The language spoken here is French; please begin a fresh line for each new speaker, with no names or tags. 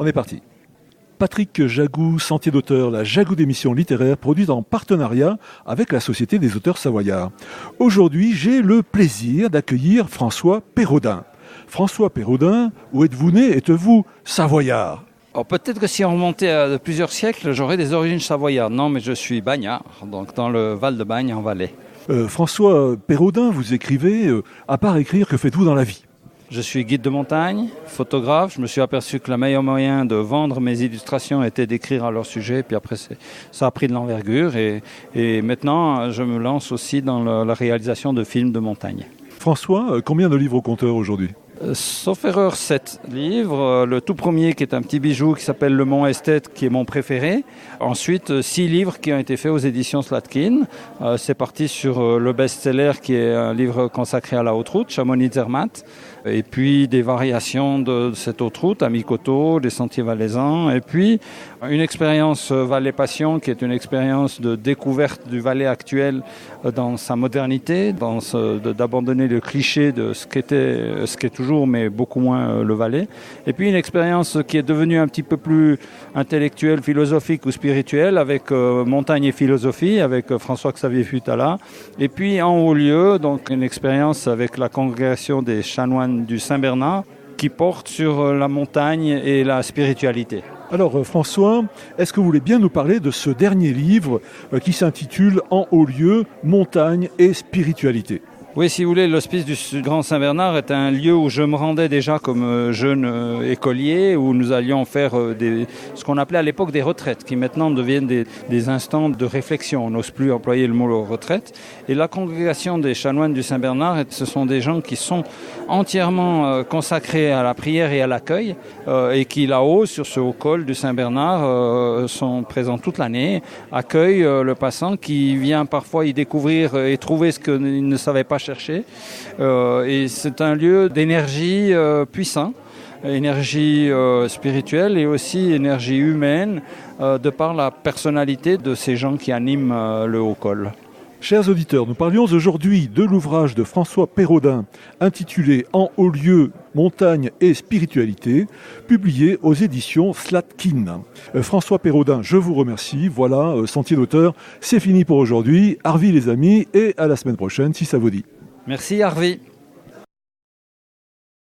On est parti. Patrick Jagou, Sentier d'auteur, la Jagou d'émission littéraire produite en partenariat avec la Société des auteurs savoyards. Aujourd'hui, j'ai le plaisir d'accueillir François Pérodin. François Pérodin, où êtes-vous né? Êtes-vous savoyard?
Alors peut-être que si on remontait à plusieurs siècles, j'aurais des origines savoyardes. Non, mais je suis bagnard, donc dans le Val de Bagne, en Valais.
François Pérodin, vous écrivez, à part écrire, que faites-vous dans la vie?
Je suis guide de montagne, photographe. Je me suis aperçu que le meilleur moyen de vendre mes illustrations était d'écrire à leur sujet. Puis après, ça a pris de l'envergure. Et maintenant, je me lance aussi dans la réalisation de films de montagne.
François, combien de livres au compteur aujourd'hui?
Sauf erreur, 7 livres. Le tout premier qui est un petit bijou qui s'appelle Le Mont Esthète, qui est mon préféré. Ensuite, 6 livres qui ont été faits aux éditions Slatkin. C'est parti sur le best-seller qui est un livre consacré à la haute route, Chamonix-Zermatt. Et puis des variations de cette haute route, à Mikoto, des sentiers valaisans. Et puis une expérience Valais Passion qui est une expérience de découverte du Valais actuel dans sa modernité, d'abandonner le cliché de ce qu'est toujours, mais beaucoup moins le Valais. Et puis une expérience qui est devenue un petit peu plus intellectuelle, philosophique ou spirituelle avec Montagne et philosophie, avec François-Xavier Futala. Et puis en haut lieu, donc une expérience avec la congrégation des chanoines du Saint-Bernard qui porte sur la montagne et la spiritualité.
Alors François, est-ce que vous voulez bien nous parler de ce dernier livre qui s'intitule En haut lieu, montagne et spiritualité?
Oui, si vous voulez, l'hospice du Grand Saint-Bernard est un lieu où je me rendais déjà comme jeune écolier, où nous allions faire ce qu'on appelait à l'époque des retraites, qui maintenant deviennent des instants de réflexion. On n'ose plus employer le mot retraite. Et la congrégation des chanoines du Saint-Bernard, ce sont des gens qui sont entièrement consacrés à la prière et à l'accueil, et qui là-haut, sur ce haut col du Saint-Bernard, sont présents toute l'année, accueillent le passant qui vient parfois y découvrir et trouver ce qu'il ne savait pas chercher. Et c'est un lieu d'énergie puissant, énergie spirituelle et aussi énergie humaine de par la personnalité de ces gens qui animent le haut col.
Chers auditeurs, nous parlions aujourd'hui de l'ouvrage de François Pérodin intitulé En haut lieu, montagne et spiritualité, publié aux éditions Slatkin. François Pérodin, je vous remercie. Voilà, Sentier d'auteur, c'est fini pour aujourd'hui. Harvey les amis et à la semaine prochaine si ça vous dit.
Merci Harvey.